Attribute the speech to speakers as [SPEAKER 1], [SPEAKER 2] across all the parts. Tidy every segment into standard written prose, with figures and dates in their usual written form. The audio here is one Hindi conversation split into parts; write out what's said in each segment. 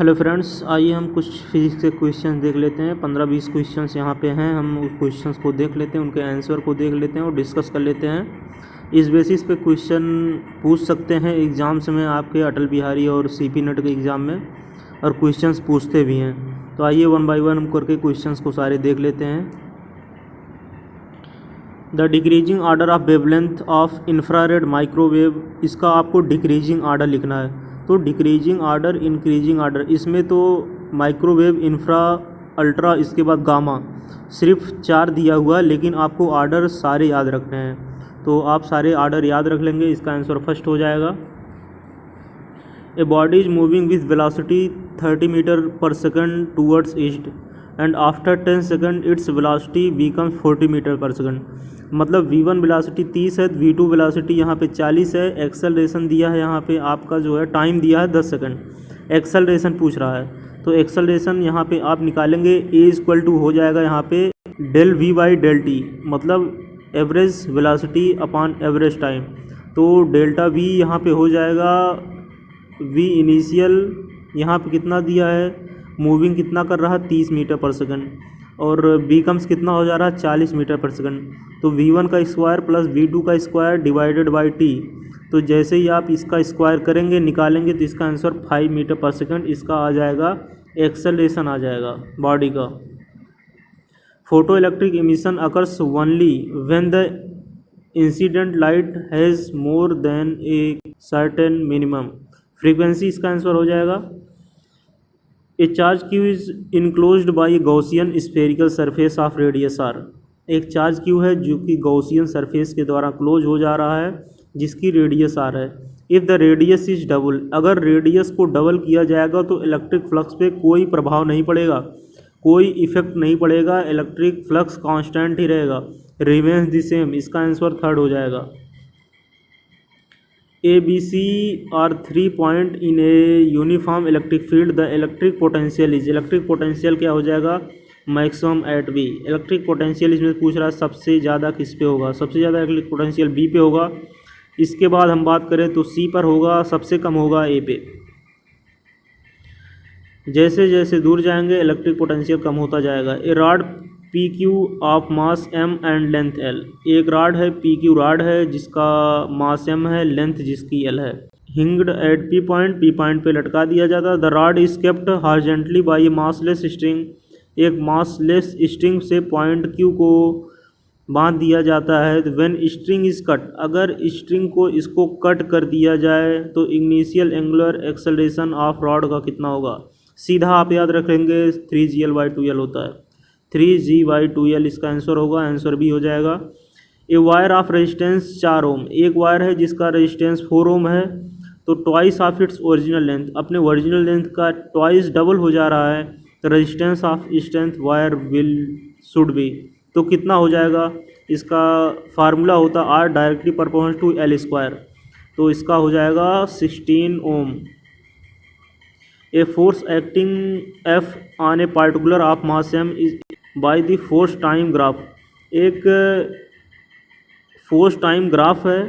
[SPEAKER 1] हेलो फ्रेंड्स, आइए हम कुछ फिजिक्स के क्वेश्चन देख लेते हैं। 15-20 क्वेश्चंस यहाँ पे हैं। हम उस क्वेश्चंस को देख लेते हैं, उनके आंसर को देख लेते हैं और डिस्कस कर लेते हैं। इस बेसिस पे क्वेश्चन पूछ सकते हैं एग्ज़ाम्स में, आपके अटल बिहारी और सीपी नेट के एग्ज़ाम में, और क्वेश्चंस पूछते भी हैं। तो आइए 1 बाय 1 हम करके क्वेश्चंस को सारे देख लेते हैं। The decreasing order of wavelength of infrared microwave, इसका आपको डिक्रीजिंग आर्डर लिखना है। तो डिक्रीजिंग आर्डर, इंक्रीजिंग आर्डर, इसमें तो माइक्रोवेव, इंफ्रा, अल्ट्रा, इसके बाद गामा, सिर्फ 4 दिया हुआ है, लेकिन आपको आर्डर सारे याद रखने हैं। तो आप सारे आर्डर याद रख लेंगे, इसका आंसर फर्स्ट हो जाएगा। A body is moving with velocity 30 metre per second towards east and after 10 second its velocity becomes 40 metre per second. मतलब v1 वेलोसिटी 30 है, v2 वेलोसिटी यहाँ पे 40 है। एक्सेलरेशन दिया है यहाँ पे आपका जो है, टाइम दिया है 10 सेकंड। एक्सेलरेशन पूछ रहा है, तो एक्सेलरेशन यहाँ पे आप निकालेंगे, a इक्वल टू हो जाएगा यहाँ पे del v by del T, मतलब average velocity upon average time. तो डेल्टा v यहाँ पे हो जाएगा v इनिशियल, यहाँ पे कितना दिया है, मूविंग कितना कर रहा है 30 मीटर पर सेकंड, और बिकम्स कितना हो जा रहा है 40 मीटर पर सेकंड। तो v1 का स्क्वायर प्लस v2 का स्क्वायर डिवाइडेड बाई t। तो जैसे ही आप इसका स्क्वायर करेंगे, निकालेंगे, तो इसका आंसर 5 मीटर पर सेकंड इसका आ जाएगा, एक्सेलरेशन आ जाएगा बॉडी का। Photo electric emission occurs only when the incident light has more than a certain minimum frequency, इसका आंसर हो जाएगा। A charge Q is enclosed by Gaussian spherical surface of radius R. एक चार्ज क्यू है जो कि गॉसियन सरफेस के द्वारा क्लोज हो जा रहा है, जिसकी रेडियस आर है। If the radius is double, अगर रेडियस को डबल किया जाएगा तो इलेक्ट्रिक फ्लक्स पे कोई प्रभाव नहीं पड़ेगा, कोई इफेक्ट नहीं पड़ेगा, इलेक्ट्रिक फ्लक्स कांस्टेंट ही रहेगा, रिमेन्स द सेम, इसका आंसर थर्ड हो जाएगा। ABC are 3 point in a uniform electric field, the electric potential is, electric potential क्या हो जाएगा, maximum at B। Electric potential इसमें पूछ रहा है सबसे ज़्यादा किस पे होगा, सबसे ज़्यादा इलेक्ट्रिक पोटेंशियल B पे होगा। इसके बाद हम बात करें तो C पर होगा, सबसे कम होगा A पे। जैसे जैसे दूर जाएंगे इलेक्ट्रिक पोटेंशियल कम होता जाएगा। A rod PQ of mass M and length L, एक रॉड है PQ रॉड है जिसका मास M है, लेंथ जिसकी L है। Hinged at P point, P point पे लटका दिया जाता है। The rod is kept horizontally by a massless string, एक मासलेस स्ट्रिंग से पॉइंट Q को बांध दिया जाता है। व्हेन स्ट्रिंग इज कट, अगर स्ट्रिंग को इसको कट कर दिया जाए तो initial angular acceleration of rod का कितना होगा। सीधा आप याद रखेंगे 3gl/2l होता है, 3g/2l इसका आंसर होगा, आंसर भी हो जाएगा। A wire of resistance 4 ohm, एक वायर है जिसका रेजिस्टेंस 4 ओम है, तो twice of its original length, अपने ओरिजिनल लेंथ का ट्वाइस डबल हो जा रहा है, तो resistance of strength wire will should be, तो कितना हो जाएगा, इसका फार्मूला होता R directly proportional to L square, तो इसका हो जाएगा 16 ohm. A force acting F on a particular of mass M is by the force time graph, एक फोर्स टाइम ग्राफ है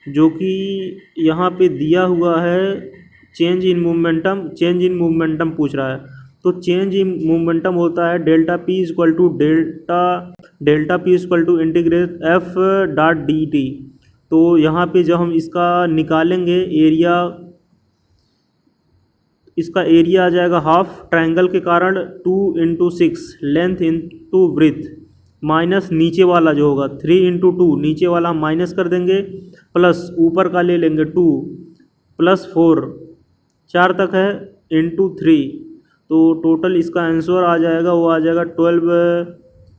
[SPEAKER 1] जो कि यहाँ पे दिया हुआ है। Change in momentum, change in momentum पूछ रहा है, तो चेंज इन मोमेंटम होता है delta P equal to delta P equal to integrate F dot dt। तो यहाँ पे जब हम इसका निकालेंगे एरिया, इसका एरिया आ जाएगा हाफ, ट्रायंगल के कारण 2 × 6 लेंथ इंटू ब्रीथ, माइनस नीचे वाला जो होगा 3 × 2, नीचे वाला हम माइनस कर देंगे, प्लस ऊपर का ले लेंगे 2 + 4, 4 तक है, इंटू 3, तो टोटल इसका आंसर आ जाएगा, वो आ जाएगा 12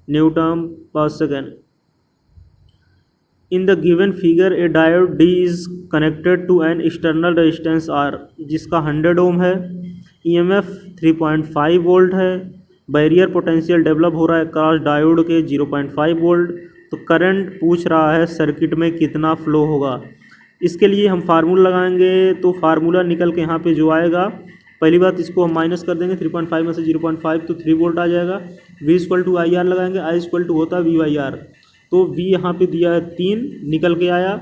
[SPEAKER 1] newton per second. In the given figure a diode D is connected to an external resistance R, जिसका 100 ओम है, EMF 3.5 वोल्ट है, बैरियर पोटेंशियल डेवलप हो रहा है क्रॉस डायोड के 0.5 वोल्ट। तो करंट पूछ रहा है सर्किट में कितना फ्लो होगा। इसके लिए हम फार्मूला लगाएंगे, तो फार्मूला निकल के यहाँ पे जो आएगा, पहली बात इसको हम माइनस कर देंगे, 3.5 में से 0.5 तो 3 वोल्ट आ जाएगा। V इक्वल टू IR लगाएंगे, I इक्वल टू होता है V/R, तो V यहाँ पे दिया है 3, निकल के आया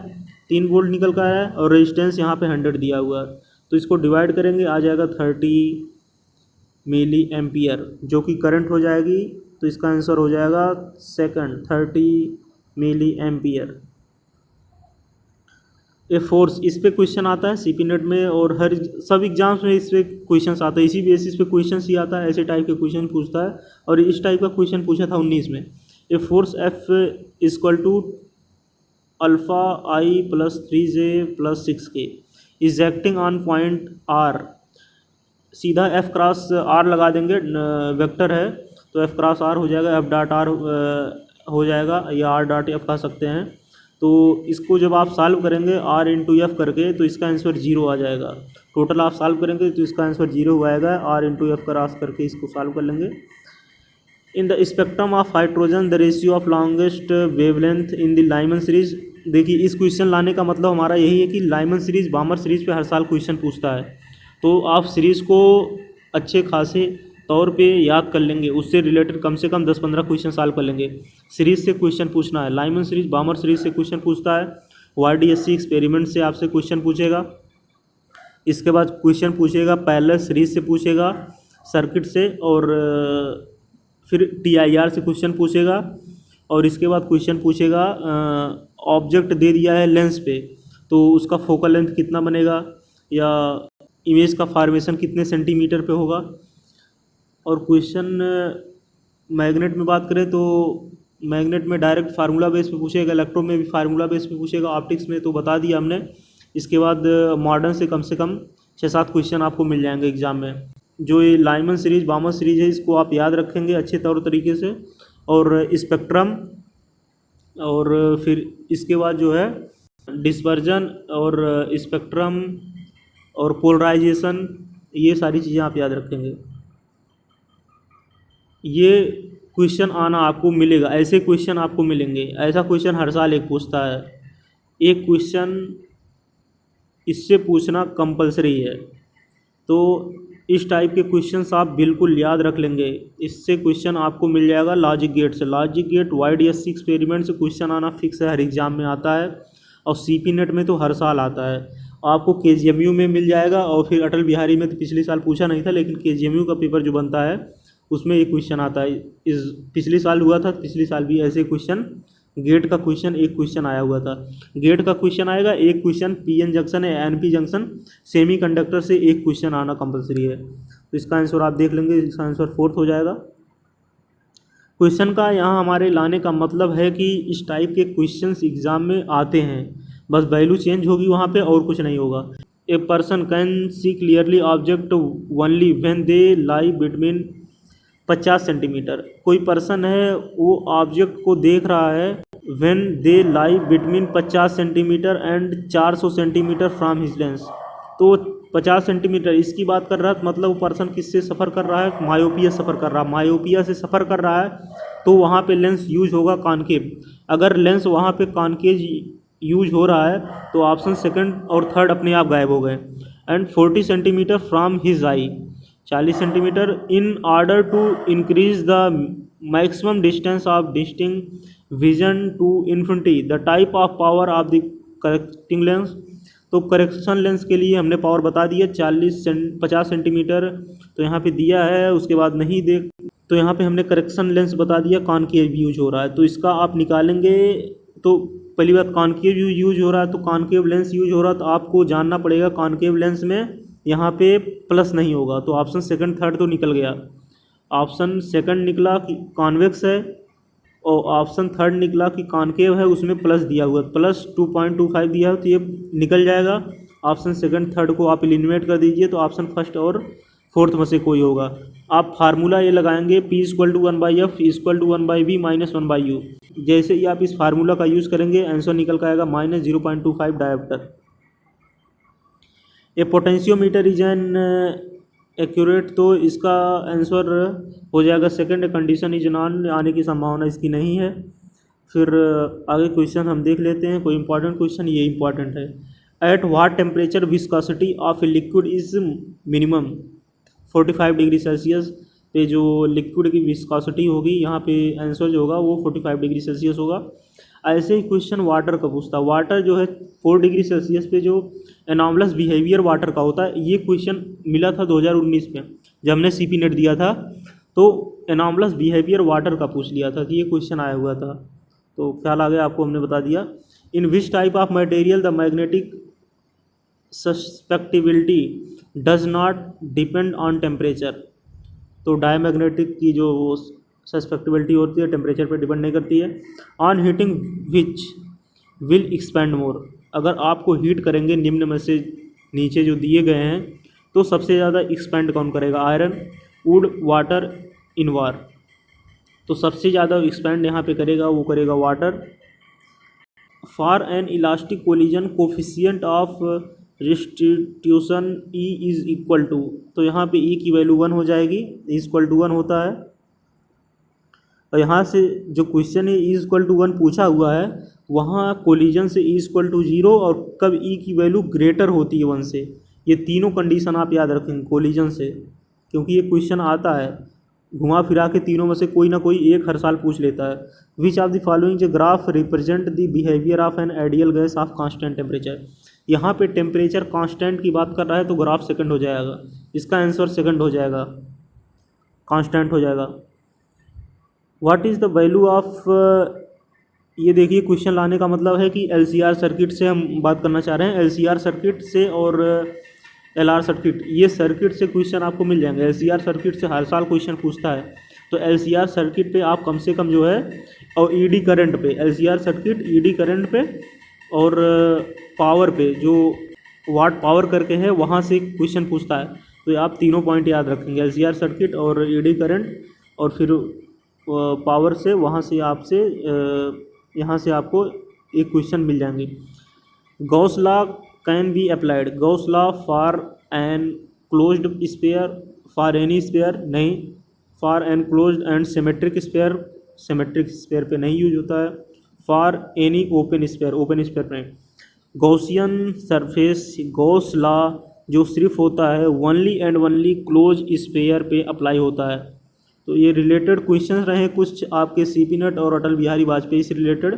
[SPEAKER 1] 3 वोल्ट निकल कर आया, और रेजिस्टेंस यहाँ पे 100 दिया हुआ है, तो इसको डिवाइड करेंगे, आ जाएगा 30 मिली एम्पियर, जो कि करंट हो जाएगी। तो इसका आंसर हो जाएगा second 30 milli ampere. A force, इस पे क्वेश्चन आता है सीपी नेट में और हर सब एग्जाम्स में इस पे क्वेश्चन आता है, इसी बेसिस पे क्वेश्चन ही आता है, ऐसे टाइप के क्वेश्चन पूछता है। और इस टाइप का क्वेश्चन पूछा था 19 में। A force F equal to alpha I plus 3J plus 6K is acting on point R. सीधा एफ क्रॉस आर लगा देंगे, वेक्टर है तो एफ क्रॉस आर हो जाएगा, एफ डॉट आर हो जाएगा, या आर डॉट एफ कह सकते हैं। तो इसको जब आप सॉल्व करेंगे आर इंटू एफ करके तो इसका आंसर 0 आ जाएगा। टोटल आप सॉल्व करेंगे तो इसका आंसर 0 आएगा, आर इंटू एफ क्रॉस करके इसको सॉल्व कर लेंगे। In the spectrum of hydrogen the ratio of longest wavelength in the Lyman series. देखिए इस क्वेश्चन लाने का मतलब हमारा यही है कि लाइमन सीरीज बामर सीरीज पे हर साल क्वेश्चन पूछता है, तो आप सीरीज़ को अच्छे खासे तौर पे याद कर लेंगे, उससे रिलेटेड कम से कम 10-15 क्वेश्चन सॉल्व कर लेंगे। सीरीज़ से क्वेश्चन पूछना है, लाइमन सीरीज बामर सीरीज से क्वेश्चन पूछता है, YDSC एक्सपेरिमेंट से आपसे क्वेश्चन पूछेगा, इसके बाद क्वेश्चन पूछेगा पैरेलल सीरीज से पूछेगा, सर्किट से, और फिर TIR से क्वेश्चन पूछेगा, और इसके बाद क्वेश्चन पूछेगा ऑब्जेक्ट दे दिया है लेंस पे तो उसका फोकल लेंथ कितना बनेगा, या इमेज का फॉर्मेशन कितने सेंटीमीटर पे होगा। और क्वेश्चन मैग्नेट में बात करें तो मैग्नेट में डायरेक्ट फार्मूला बेस पे पूछेगा, इलेक्ट्रो में भी फार्मूला बेस पे पूछेगा, ऑप्टिक्स में तो बता दिया हमने। इसके बाद मॉडर्न से कम 6-7 क्वेश्चन आपको मिल जाएंगे एग्जाम में। जो ये लाइमन सीरीज बामर सीरीज है इसको आप याद रखेंगे अच्छे तौर तरीके से, और स्पेक्ट्रम, और फिर इसके बाद जो है डिस्पर्जन और स्पेक्ट्रम और पोलराइजेशन, ये सारी चीज़ें आप याद रखेंगे। ये क्वेश्चन आना आपको मिलेगा, ऐसे क्वेश्चन आपको मिलेंगे, ऐसा क्वेश्चन हर साल एक पूछता है, एक क्वेश्चन इससे पूछना कंपलसरी है। तो इस टाइप के क्वेश्चंस आप बिल्कुल याद रख लेंगे। इससे क्वेश्चन आपको मिल जाएगा लॉजिक गेट से, लॉजिक गेट YDSC एक्सपेरिमेंट से क्वेश्चन आना फिक्स है, हर एग्जाम में आता है, और CP नेट में तो हर साल आता है। आपको KGMU में मिल जाएगा, और फिर अटल बिहारी में तो पिछले साल पूछा नहीं था, लेकिन KGMU का पेपर जो बनता है उसमें एक क्वेश्चन आता है। इस पिछले साल हुआ था, पिछले साल भी ऐसे क्वेश्चन गेट का क्वेश्चन एक क्वेश्चन आया हुआ था। गेट का क्वेश्चन आएगा, एक क्वेश्चन PN जंक्शन या NP जंक्शन सेमी कंडक्टर से एक क्वेश्चन आना कंपलसरी है। तो इसका आंसर आप देख लेंगे, इसका आंसर 4th हो जाएगा। क्वेश्चन का यहाँ हमारे लाने का मतलब है कि इस टाइप के क्वेश्चंस एग्जाम में आते हैं, बस वैल्यू चेंज होगी वहाँ पे और कुछ नहीं होगा। A person can see clearly object only when they lie between 50 centimetre. कोई पर्सन है वो ऑब्जेक्ट को देख रहा है when they lie between 50 centimetre and 400 centimetre from his lens. तो 50 सेंटीमीटर इसकी बात कर रहा है, मतलब वो पर्सन किससे सफ़र कर रहा है, मायोपिया सफ़र कर रहा है, मायोपिया से सफ़र कर रहा है, तो वहाँ पे लेंस यूज होगा कॉनकेव। अगर लेंस वहाँ पे कॉनकेव यूज हो रहा है तो ऑप्शन सेकंड और थर्ड अपने आप गायब हो गए। And 40 centimetre from his eye, 40 centimetre in order to increase the maximum distance of distinct vision to infinity the type of power of the correcting lens. तो करेक्शन लेंस के लिए हमने पावर बता दिया 50 सेंटीमीटर, तो यहाँ पे दिया है, उसके बाद नहीं देख, तो यहाँ पे हमने करेक्शन लेंस बता दिया कॉनकेव यूज हो रहा है। तो इसका आप निकालेंगे, तो पहली बात कॉनकेव यूज हो रहा है, तो कॉनकेव लेंस यूज हो रहा है, तो आपको जानना पड़ेगा कॉनकेव लेंस में यहाँ पे प्लस नहीं होगा। तो ऑप्शन सेकंड थर्ड तो निकल गया, ऑप्शन सेकंड निकला कि कॉन्वेक्स है, और ऑप्शन थर्ड निकला कि कॉनकेव है, उसमें प्लस दिया हुआ है, प्लस 2.25 दिया है, तो ये निकल जाएगा। ऑप्शन सेकंड थर्ड को आप एलिमिनेट कर दीजिए, तो ऑप्शन फर्स्ट और फोर्थ में से कोई होगा। आप फार्मूला ये लगाएंगे P = 1/F = 1/V - 1/U। जैसे ही आप इस फार्मूला का यूज़ करेंगे आंसर निकल का आएगा -0.25 dioptre. A potentiometer is an accurate, तो इसका आंसर हो जाएगा सेकंड, कंडीशन इज नॉन, आने की संभावना इसकी नहीं है। फिर आगे क्वेश्चन हम देख लेते हैं, कोई इंपॉर्टेंट क्वेश्चन, ये इंपॉर्टेंट है। At what temperature viscosity of a liquid is minimum 45 degree Celsius पे जो लिक्विड की विस्कोसिटी होगी, यहाँ पे आंसर जो होगा वो 45 डिग्री सेल्सियस होगा। ऐसे ही क्वेश्चन वाटर का पूछता है, वाटर जो है 4 डिग्री सेल्सियस पे जो एनॉमलस बिहेवियर वाटर का होता है, ये क्वेश्चन मिला था 2019 में। जब हमने CP नेट दिया था तो एनॉमलस बिहेवियर वाटर का पूछ लिया था कि ये क्वेश्चन आया हुआ था, तो ख्याल आ गया आपको, हमने बता दिया। In which type of material the magnetic susceptibility does not depend on temperature. तो डायमैग्नेटिक की जो सस्पेक्टिबिलिटी होती है टेम्परेचर पर डिपेंड नहीं करती है। On heating which will expand more, अगर आपको हीट करेंगे निम्न में से नीचे जो दिए गए हैं तो सबसे ज़्यादा एक्सपेंड कौन करेगा, आयरन, वुड, वाटर, इनवार। तो सबसे ज़्यादा एक्सपेंड यहाँ पे करेगा वो करेगा water. For an elastic collision coefficient of restitution E is equal to, तो यहाँ पे E की वैल्यू 1 हो जाएगी, E इक्वल टू 1 होता है। और यहाँ से जो क्वेश्चन है E इक्वल टू 1 पूछा हुआ है, वहाँ कोलिजन से E इक्वल टू 0 और कब E की वैल्यू ग्रेटर होती है 1 से। ये तीनों कंडीशन आप याद रखेंगे कोलिजन से, क्योंकि ये क्वेश्चन आता है घुमा फिरा के, तीनों में से कोई ना कोई एक हर साल पूछ लेता है। विच ऑफ द फॉलोइंग जो graph represent the behaviour of an ideal gas off constant temperature. यहाँ पे टेम्परेचर कांस्टेंट की बात कर रहा है तो ग्राफ सेकंड हो जाएगा, इसका आंसर सेकंड हो जाएगा, कांस्टेंट हो जाएगा। What is the value of, ये देखिए क्वेश्चन लाने का मतलब है कि LCR सर्किट से हम बात करना चाह रहे हैं, LCR सर्किट से और LR सर्किट, ये सर्किट से क्वेश्चन आपको मिल जाएंगे। LCR सर्किट से हर साल क्वेश्चन पूछता है, तो LCR सर्किट पे आप कम से कम जो है, और ED करंट पे, LCR सर्किट ED करंट पे और पावर पे जो वाट पावर करके है वहाँ से क्वेश्चन पूछता है। तो आप तीनों पॉइंट याद रखेंगे, LCR सर्किट और ED करंट और फिर पावर से, वहाँ से आपसे यहाँ से आपको एक क्वेश्चन मिल जाएंगे। Gauss law can be applied, Gauss law for an closed sphere, for any sphere नहीं, for an closed and symmetric sphere, symmetric sphere पे नहीं यूज होता है, for any open sphere, open sphere पे। गॉसियन सरफेस गॉस लॉ जो सिर्फ होता है only and only close sphere पे अप्लाई होता है। तो ये रिलेटेड क्वेश्चन रहे कुछ आपके CP नेट और अटल बिहारी वाजपेयी से रिलेटेड।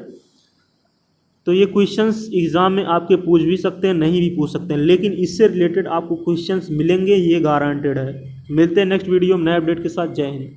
[SPEAKER 1] तो ये क्वेश्चंस एग्ज़ाम में आपके पूछ भी सकते हैं, नहीं भी पूछ सकते हैं, लेकिन इससे रिलेटेड आपको क्वेश्चंस मिलेंगे, ये गारंटेड है। मिलते हैं नेक्स्ट वीडियो में नए अपडेट के साथ। जय हिंद।